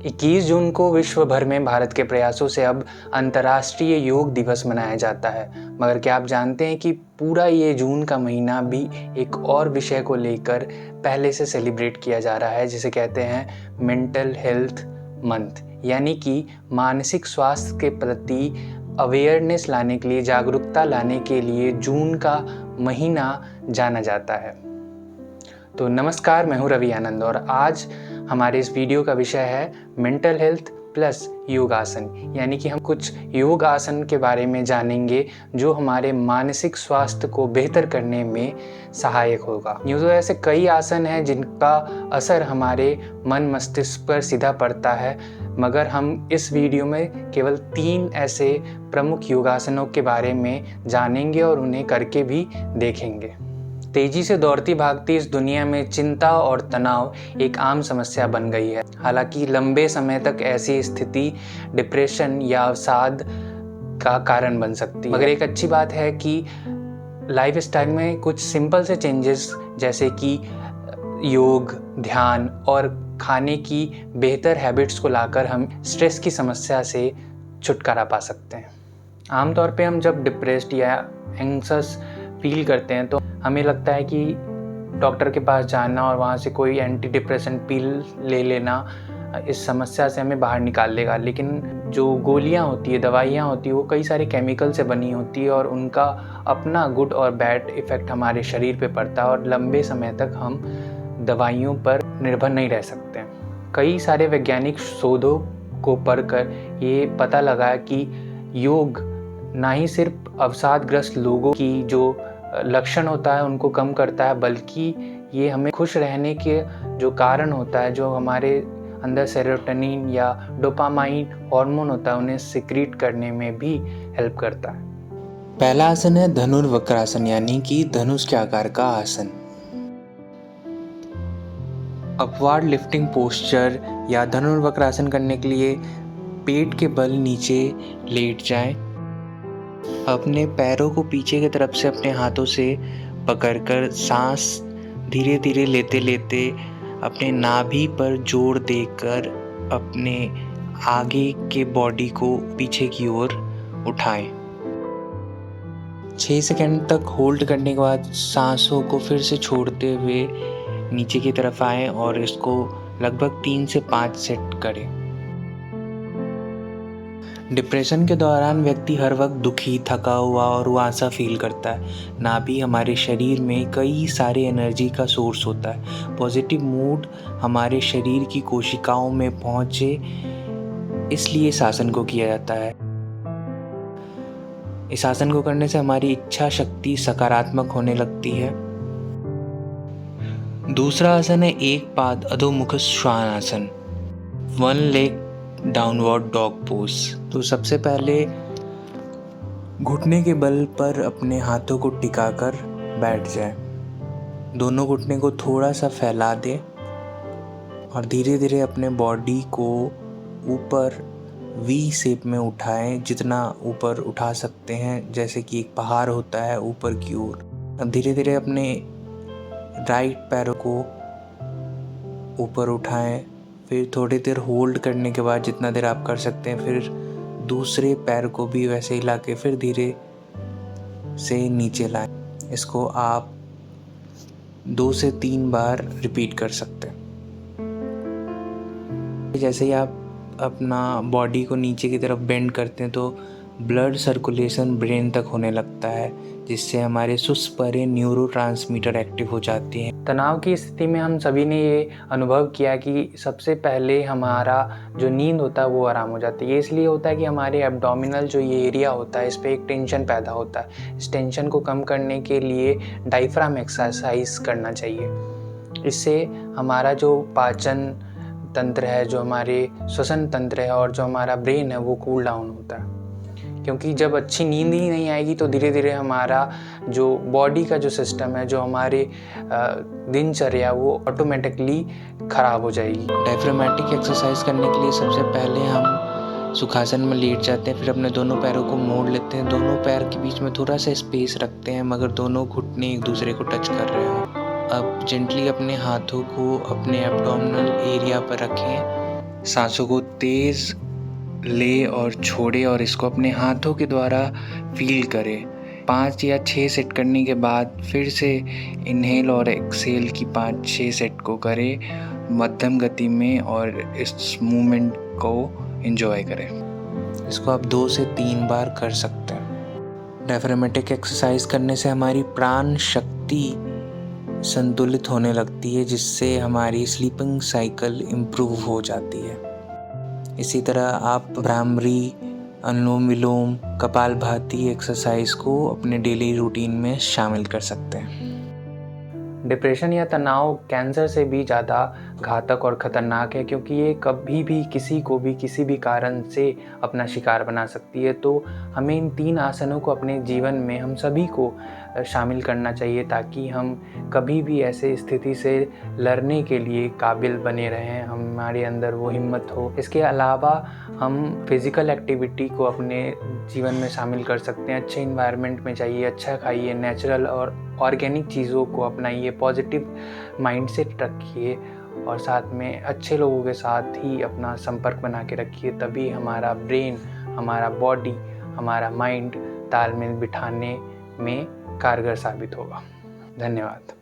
21 जून को विश्व भर में भारत के प्रयासों से अब अंतर्राष्ट्रीय योग दिवस मनाया जाता है। मगर क्या आप जानते हैं कि पूरा ये जून का महीना भी एक और विषय को लेकर पहले से सेलिब्रेट किया जा रहा है, जिसे कहते हैं मेंटल हेल्थ मंथ, यानी कि मानसिक स्वास्थ्य के प्रति अवेयरनेस लाने के लिए, जागरूकता लाने के लिए जून का महीना जाना जाता है। तो नमस्कार, मैं हूँ रवि आनंद और आज हमारे इस वीडियो का विषय है मेंटल हेल्थ प्लस योगासन, यानी कि हम कुछ योग आसन के बारे में जानेंगे जो हमारे मानसिक स्वास्थ्य को बेहतर करने में सहायक होगा। यूँ तो ऐसे कई आसन हैं जिनका असर हमारे मन मस्तिष्क पर सीधा पड़ता है, मगर हम इस वीडियो में केवल 3 ऐसे प्रमुख योगासनों के बारे में जानेंगे और उन्हें करके भी देखेंगे। तेजी से दौड़ती भागती इस दुनिया में चिंता और तनाव एक आम समस्या बन गई है। हालांकि लंबे समय तक ऐसी स्थिति डिप्रेशन या अवसाद का कारण बन सकती है, मगर एक अच्छी बात है कि लाइफस्टाइल में कुछ सिंपल से चेंजेस जैसे कि योग, ध्यान और खाने की बेहतर हैबिट्स को लाकर हम स्ट्रेस की समस्या से छुटकारा पा सकते हैं। आमतौर पे हम जब डिप्रेस्ड या एंग्जियस फील करते हैं तो हमें लगता है कि डॉक्टर के पास जाना और वहाँ से कोई एंटी डिप्रेसेंट पिल ले लेना इस समस्या से हमें बाहर निकाल देगा। लेकिन जो गोलियाँ होती है, दवाइयाँ होती है, वो कई सारे केमिकल से बनी होती है और उनका अपना गुड और बैड इफ़ेक्ट हमारे शरीर पे पड़ता है और लंबे समय तक हम दवाइयों पर निर्भर नहीं रह सकते हैं। कई सारे वैज्ञानिक शोधों को पढ़कर ये पता लगा कि योग ना ही सिर्फ अवसादग्रस्त लोगों की जो लक्षण होता है उनको कम करता है, बल्कि ये हमें खुश रहने के जो कारण होता है, जो हमारे अंदर सेरोटोनिन या डोपामाइन हार्मोन होता है, उन्हें सिक्रीट करने में भी हेल्प करता है। पहला आसन है धनुर्वक्रासन, यानी कि धनुष के आकार का आसन। अपवार्ड लिफ्टिंग पोस्चर या धनुर्वक्रासन करने के लिए पेट के बल नीचे लेट जाएं। अपने पैरों को पीछे की तरफ से अपने हाथों से पकड़कर सांस धीरे धीरे लेते लेते अपने नाभि पर जोर देकर अपने आगे के बॉडी को पीछे की ओर उठाएं। 6 सेकंड तक होल्ड करने के बाद सांसों को फिर से छोड़ते हुए नीचे की तरफ आएं और इसको लगभग 3 से 5 सेट करें। डिप्रेशन के दौरान व्यक्ति हर वक्त दुखी, थका हुआ और उदास फील करता है। नाभि हमारे शरीर में कई सारे एनर्जी का सोर्स होता है। पॉजिटिव मूड हमारे शरीर की कोशिकाओं में पहुंचे, इसलिए इस आसन को किया जाता है। इस आसन को करने से हमारी इच्छा शक्ति सकारात्मक होने लगती है। दूसरा आसन है एक पाद अधोमुख श्वान आसन, 1 लेग डाउनवर्ड डॉग पोज। तो सबसे पहले घुटने के बल पर अपने हाथों को टिकाकर बैठ जाए। दोनों घुटने को थोड़ा सा फैला दें और धीरे धीरे अपने बॉडी को ऊपर वी शेप में उठाएं, जितना ऊपर उठा सकते हैं, जैसे कि एक पहाड़ होता है ऊपर की ओर। अब धीरे धीरे अपने राइट पैरों को ऊपर उठाएं, फिर थोड़ी देर होल्ड करने के बाद जितना देर आप कर सकते हैं, फिर दूसरे पैर को भी वैसे हिला के फिर धीरे से नीचे लाएं। इसको आप 2 से 3 बार रिपीट कर सकते हैं। जैसे ही आप अपना बॉडी को नीचे की तरफ बेंड करते हैं तो ब्लड सर्कुलेशन ब्रेन तक होने लगता है, जिससे हमारे सुस्त न्यूरोट्रांसमीटर एक्टिव हो जाती हैं। तनाव की स्थिति में हम सभी ने ये अनुभव किया कि सबसे पहले हमारा जो नींद होता है वो आराम हो जाती है। ये इसलिए होता है कि हमारे एब्डोमिनल जो ये एरिया होता है, इस पर एक टेंशन पैदा होता है। इस टेंशन को कम करने के लिए डायफ्राम एक्सरसाइज करना चाहिए। इससे हमारा जो पाचन तंत्र है, जो हमारे श्वसन तंत्र है और जो हमारा ब्रेन है वो कूल डाउन होता है। क्योंकि जब अच्छी नींद ही नहीं आएगी तो धीरे धीरे हमारा जो बॉडी का जो सिस्टम है, जो हमारे दिनचर्या, वो ऑटोमेटिकली ख़राब हो जाएगी। डायफ्रामेटिक एक्सरसाइज करने के लिए सबसे पहले हम सुखासन में लेट जाते हैं, फिर अपने दोनों पैरों को मोड़ लेते हैं। दोनों पैर के बीच में थोड़ा सा स्पेस रखते हैं, मगर दोनों घुटने एक दूसरे को टच कर रहे हो। अब जेंटली अपने हाथों को अपने एब्डोमिनल एरिया पर रखें सांसों को तेज़ ले और छोड़े और इसको अपने हाथों के द्वारा फील करें। 5 या 6 सेट करने के बाद फिर से इनहेल और एक्सहेल की 5-6 सेट को करें मध्यम गति में और इस मूवमेंट को एंजॉय करें। इसको आप 2 से 3 बार कर सकते हैं। डायफ्रामेटिक एक्सरसाइज करने से हमारी प्राण शक्ति संतुलित होने लगती है, जिससे हमारी स्लीपिंग साइकिल इम्प्रूव हो जाती है। इसी तरह आप भ्रामरी, अनुलोम विलोम, कपालभाति एक्सरसाइज को अपने डेली रूटीन में शामिल कर सकते हैं। डिप्रेशन या तनाव कैंसर से भी ज़्यादा घातक और ख़तरनाक है, क्योंकि ये कभी भी किसी को भी किसी भी कारण से अपना शिकार बना सकती है। तो हमें इन 3 आसनों को अपने जीवन में हम सभी को शामिल करना चाहिए, ताकि हम कभी भी ऐसे स्थिति से लड़ने के लिए काबिल बने रहें, हमारे अंदर वो हिम्मत हो। इसके अलावा हम फिज़िकल एक्टिविटी को अपने जीवन में शामिल कर सकते हैं। अच्छे इन्वायरमेंट में जाइए, अच्छा खाइए, नेचुरल और ऑर्गेनिक चीज़ों को अपनाइए, पॉजिटिव माइंडसेट रखिए और साथ में अच्छे लोगों के साथ ही अपना संपर्क बना के रखिए। तभी हमारा ब्रेन, हमारा बॉडी, हमारा माइंड तालमेल बिठाने में कारगर साबित होगा। धन्यवाद।